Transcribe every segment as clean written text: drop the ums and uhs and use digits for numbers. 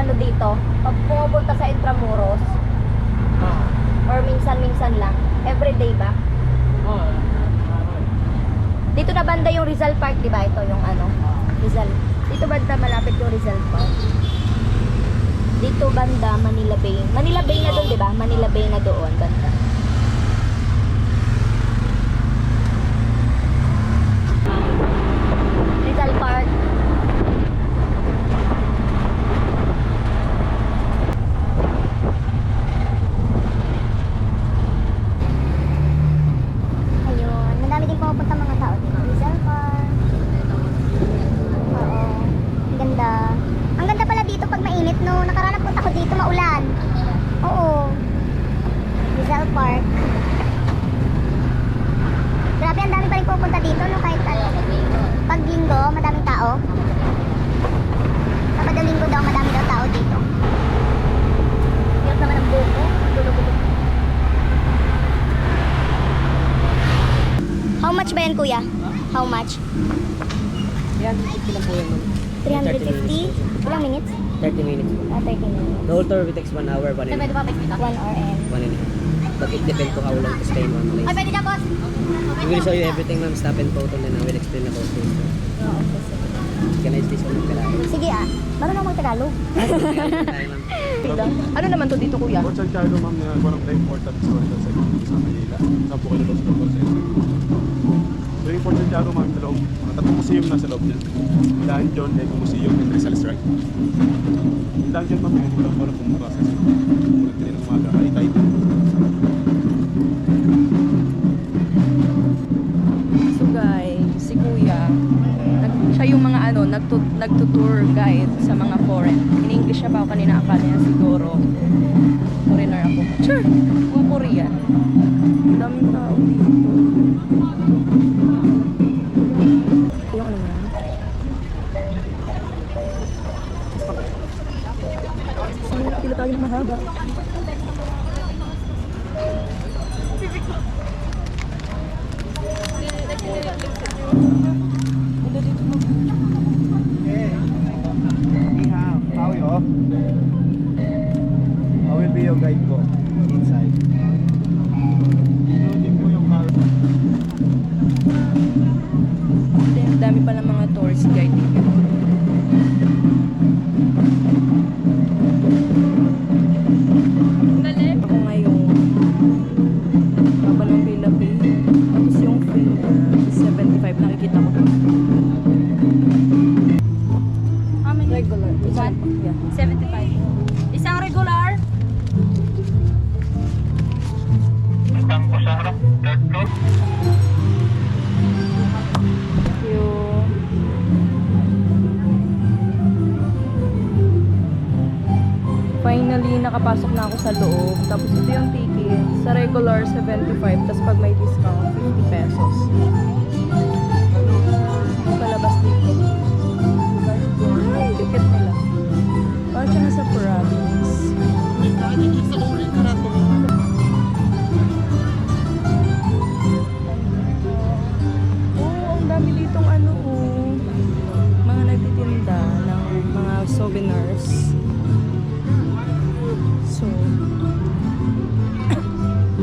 ano dito, pag pumupunta sa Intramuros, or minsan-minsan lang, everyday ba? Dito na banda yung Rizal Park, di ba? Ito yung ano, Rizal. Dito banda malapit yung Rizal Park. Dito banda, Manila Bay. Manila Bay na doon, di ba? Manila Bay na doon, banda. Rizal Park. Ayun, madami din pumupunta mga tao dito. Rizal Park. Oo. Ang ganda. Ang ganda pala dito pag mainit, no? Nakaraan nagpunta ko dito, maulan. Oo. Rizal Park. Grabe, ang dami pa rin pupunta dito, no? Kahit ano. Pag linggo, madaming tao. Sabado linggo daw, madami daw tao dito. Hirap naman ang buko. Dulo-dulo. How much ba yan, kuya? How much? Yan, ilan po yan, ma'am? 350? Ilang minutes? 30 minutes po. 30 minutes. The whole tour will takes 1 hour, 1 and a half. 1 hour and... 1 and a half. But it depends on how long to stay in one place. pwede na, boss! We will show you everything, ma'am. Stop and photo, and then I will explain about this. Oo, okay, sige. Organize this one, kailangan. Sige marunong mag-Tagalog. Ano naman to dito, kuya? Port Santiago, ma'am, na one of the important historical sites sa Manila. Sa po kayo sa proseso. So yung Port Santiago, ma'am, sa loob, mga tatlong museum na sa loob niya. Dungeon, Eco Museum, and Rizal Strike. Yung dungeon, ma'am, yung kulang para pong proseso. Mulat din ng umaga, halitay. So guys, si kuya, siya yung mga ano, nagtutour guide sa mga foreign. In English siya pa ako kanina, akala niya siguro foreigner ako. Sure, mga Korean. Ang daming tao dito. Yung ano yan? Pila tayo na mahaba. How yo? I will be your guide ko inside. Din po yung Ang dami pala mga tourist guide dito. Ako ngayon, baba ng Philippine. Tapos yung fee na 75 nakikita ko. Regular. What? Yeah. 75. Isang regular? Thank you. Finally, nakapasok na ako sa loob. Tapos ito yung ticket. Sa regular, 75. Tapos pag may discount, 50 pesos. Palabas dito. Ay, ticket nila. Parang siya nasa province. Oh, ang dami ditong ano oh. Mga nagtitinda ng mga souvenirs. So,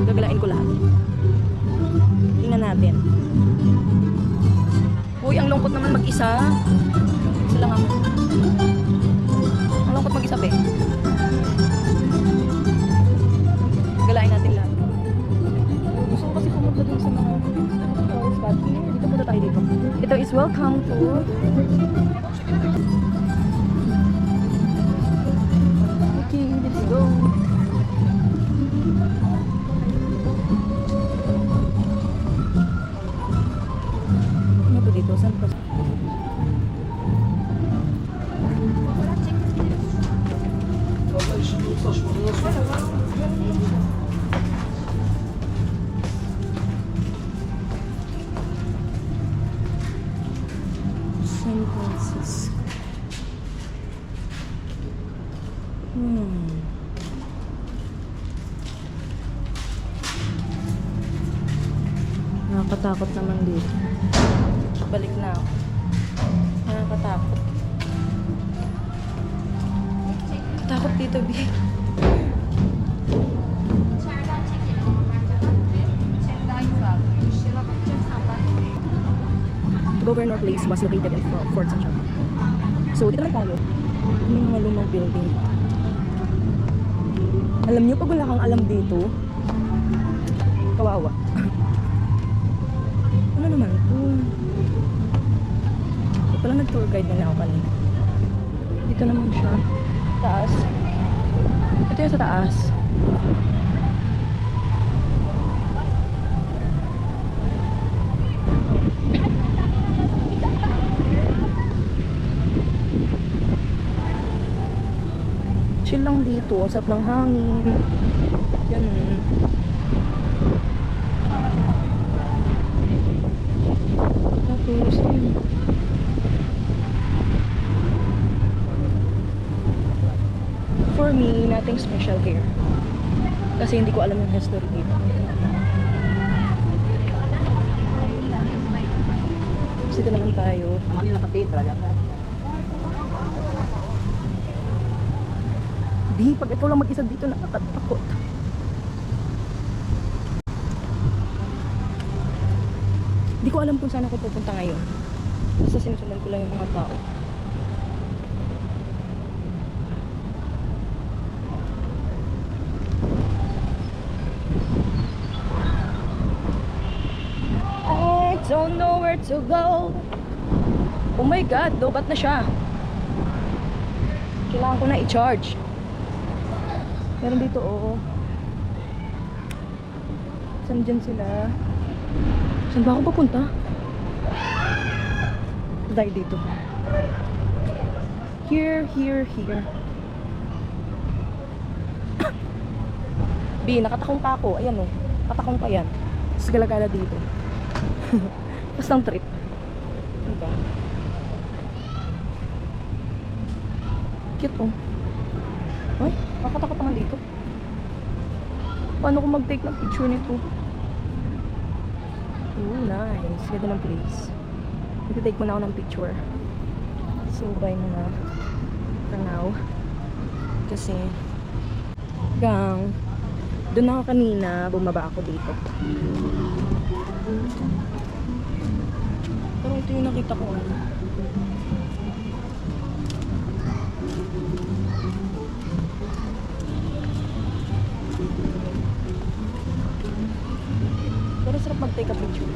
gagalain ko lahat. Tingnan natin. Uy, ang lungkot naman mag-isa. Sila nga mo. Ang lungkot mag-isa, be. Galain natin lahat. Gusto ko kasi pumunta dun sa mga tourist spot. Dito punta tayo dito. Ito is welcome to okay, let's go. Ano ba dito? Saan pa? San Francisco. Nakakatakot naman dito. Balik na ako. Nakakatakot. takot dito, B. Governor Place was located in Fort Santiago. So, dito lang tayo. May mga lumang building. Alam niyo, pag wala kang alam dito, kawawa. Ano naman ito? Ito pala nag-tour guide na ako kanina. Dito naman siya. Taas. Ito yung sa taas. Chill lang dito, asap ng hangin. Yan. Tapos, yun. For me, nothing special here. Kasi hindi ko alam yung history dito. Kasi dito naman tayo. Di, pag ikaw lang mag-isa dito, nakakatakot. Di ko alam kung saan ako pupunta ngayon. Basta sinusundan ko lang yung mga tao. I don't know where to go. Oh my God, lobat na siya. Kailangan ko na i-charge. Meron dito, oo. Saan dyan sila? Saan ba ako papunta? Dahil dito. Here. B, nakatakong pa ako. Ayan o. Nakatakong pa yan. Tapos galagala dito. Bastang trip. Ano ba? Cute oh. Ay, nakatakot naman dito. Paano ko mag-take ng picture nito? Oh, nice. Ganda ng place. Ito-take muna ako ng picture. So, bye muna. For now. Kasi, doon ako kanina, bumaba ako dito. Pero ito yung nakita ko. Pero sarap mag-take a picture.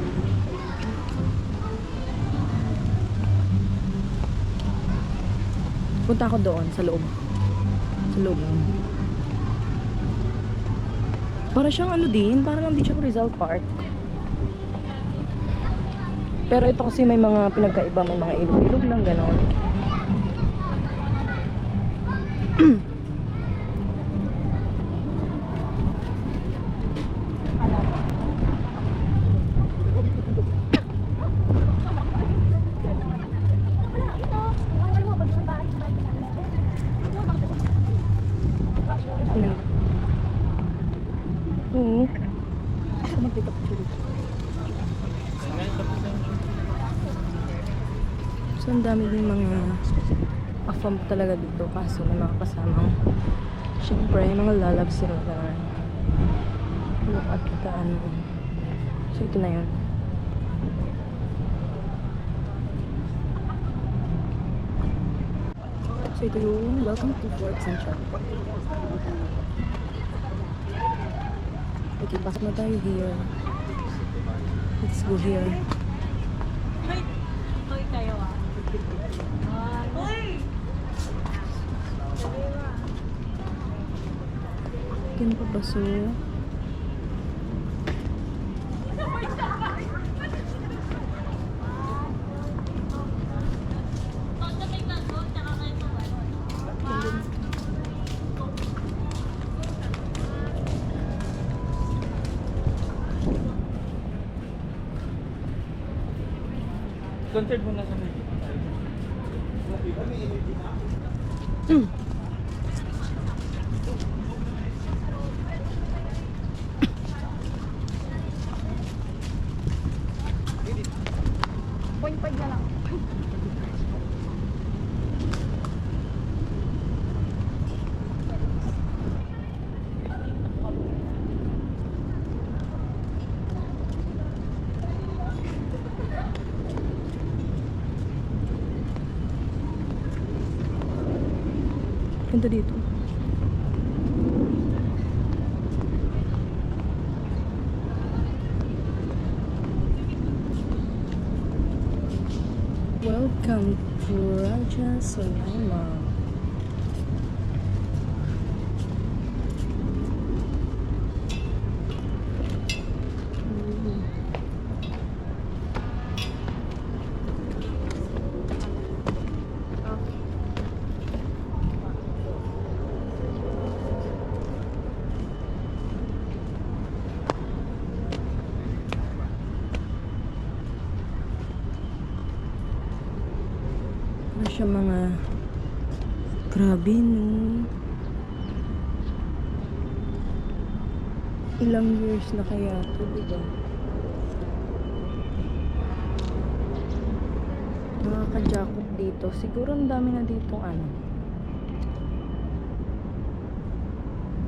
Punta ako doon, sa loob. Sa loob. Para siyang ano din, para lang di siya Rizal Park. Pero ito kasi may mga pinagkaiba, may mga ilog-ilog lang gano'n. Mag-pick up picture. So, ang dami din mga afam talaga dito. Kaso, may mga kasamang syempre, mga lalab sila. Look at the ano. So, ito na yun. So, ito yung welcome to Fort Santiago. Okay, pasok na tayo here. Let's go here. Yan pa ba so? Concert mo na sa mga. Point na lang. Ganda dito. Welcome to Raja Sulaiman. Ano siya mga grabe no. Ilang years na kaya to, diba? Nakaka-jackpot dito. Siguro ang dami na dito ano.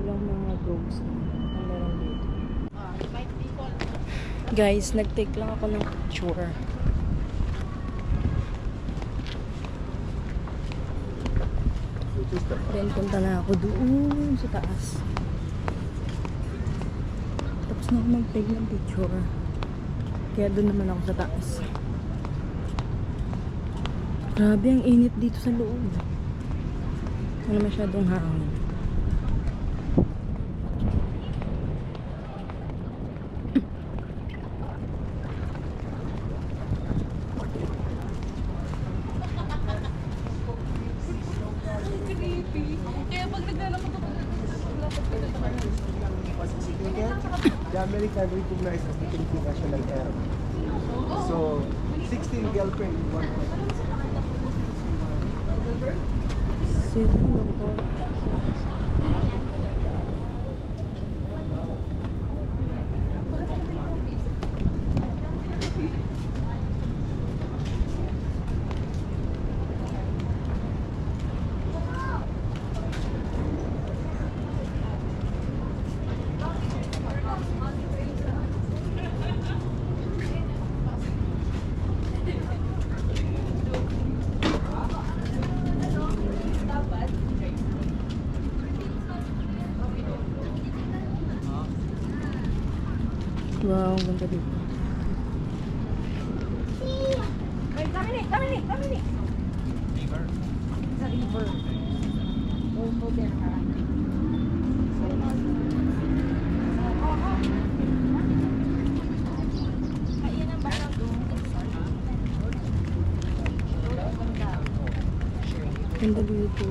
Ilang mga dogs na ang meron dito. Guys, nag-take lang ako ng picture. Then punta na ako doon sa taas. Tapos na ako mag-take ng picture. Kaya doon naman ako sa taas. Grabe ang init dito sa loob. Wala masyadong hangin. The American recognized as the Philippine national air. So, 16 girlfriend in one month. Sino ko? Wow, ang ganda dito. Kami ni. Sa river. Over there. Ayan ang barang doon. Ganda dito.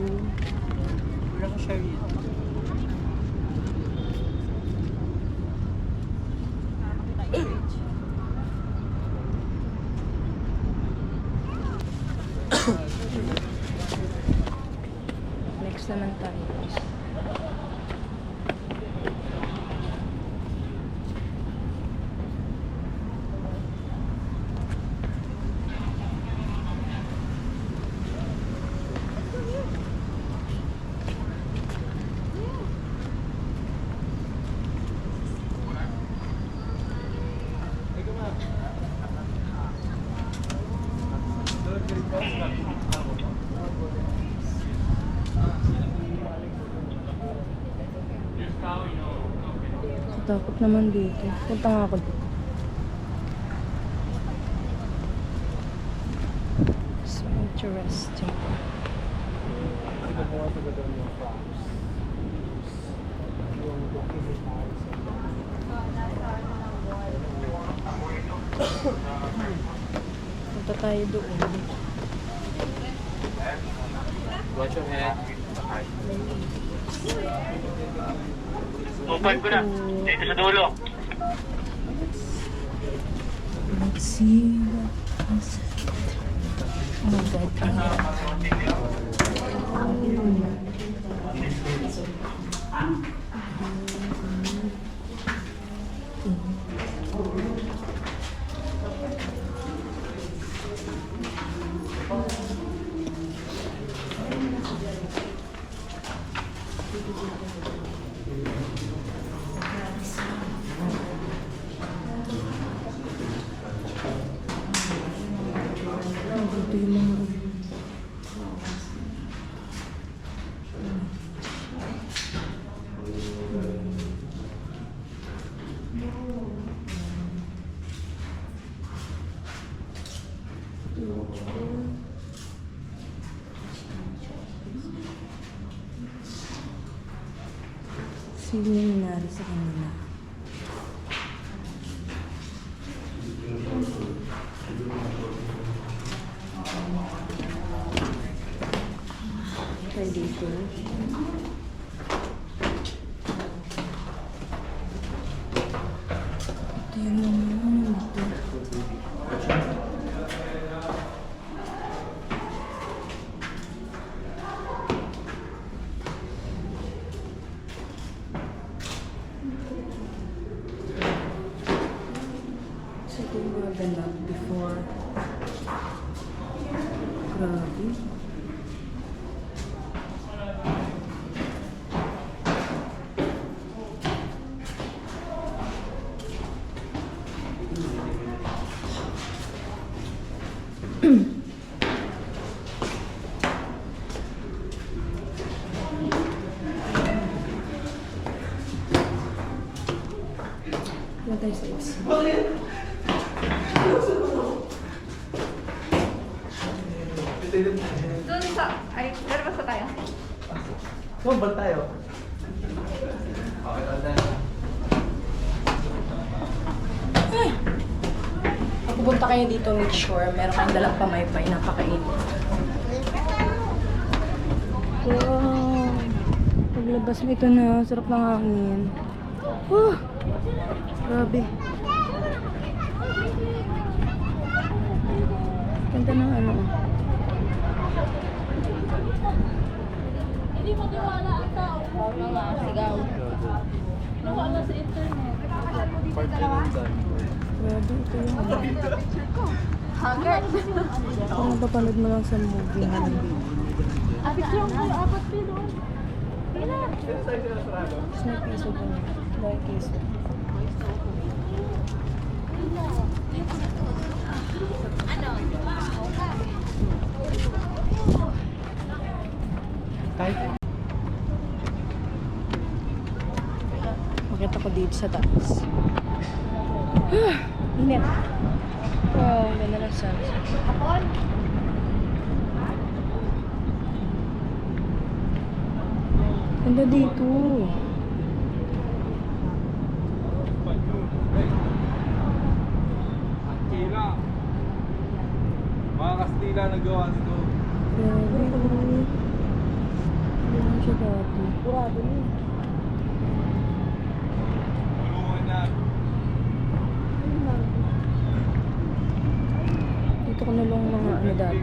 Next naman tayo. Takot naman dito. Punta nga ako dito. So interesting. Punta tayo doon. Watch your head. Upad ko na. Dito sa dulo. Let's see what is it. Oh my God. Ito yung mga Sino yung nangyari sa kanila? Tayo dito. Ito yung ano dito. So ito yung mga ganap before. Grabe. Wala tayo sa isa. Doon sa, ay, meron ba tayo? Saan ba tayo? Pag pupunta kayo dito Mid Shore, meron kayong dalang pamaypay, napakainit. Wow! Paglabas mo ito na, sarap ng hangin. Grabe. Ganda ng ano. Hindi mo tiwala ang tao. Mga sigaw. Nawala sa internet. Grabe, ito yung ano. Haggard. Kung napapanood mo lang sa movie, Picture ko, 4 pilo. Mas may piso ko na. Dahil piso. Makita ko dito sa taas. Init. Wow, ganda ng sunset. Ganda dito. Kastila. Mga Kastila nagawa nito. Grabe. Ganun siya dati. Tulungan na. Dito ko nalong mga ano dati.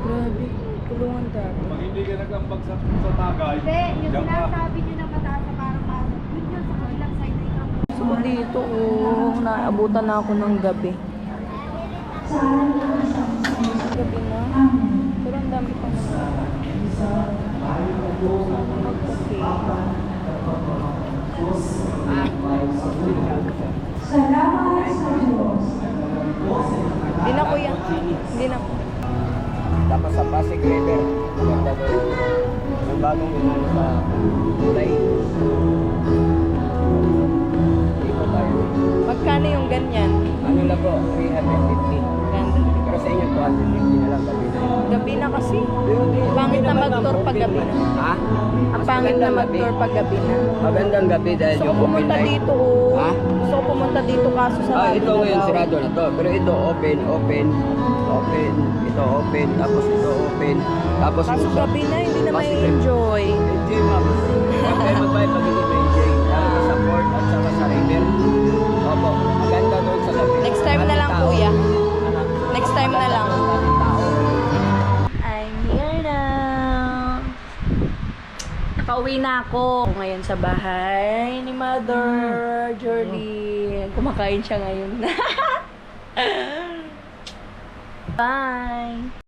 Grabe. Tulungan dati. Pag hindi ka nagambag sa tagay, Hindi, yung diyan ka. sinasabi niyo na mataas na parang pasok. Yun yun sa kabilang side na ikaw. So dito, naabutan na ako ng gabi. Gabi na. Pero ang dami pang mga. Magkape. Hindi na kuya. Hindi na. Tapos sa Pasig River, maganda doon. Ang bagong inano sa Tulay. Dito tayo. Magkano yung ganyan? Ano na po? 350. Ganda. Pero sa inyo 250 na lang gabi na yun. Gabi na kasi. Pangit na mag-tour pag gabi na. Ha? Ang pangit na mag-tour pag gabi na. Magandang gabi dahil Gusto ko yung open pumunta light. dito. Ha? Gusto ko pumunta dito kaso sa Ito na ngayon daw. sirado na to. Pero ito open. Ito open. Tapos ito open. Tapos Kaso ito. gabi na, hindi na may Pasig River. enjoy. Enjoy ma'am. Huwag kayo magbayad pag hindi ma-enjoy. Lalo sa port at saka sa river. Opo. Maganda doon sa gabi. Next time na lang, Maraming tao. kuya. Next time na lang. Maraming tao. I'm here now. Nakauwi na ako. Ngayon sa bahay ni Mother Jordy. Kumakain siya ngayon. Bye!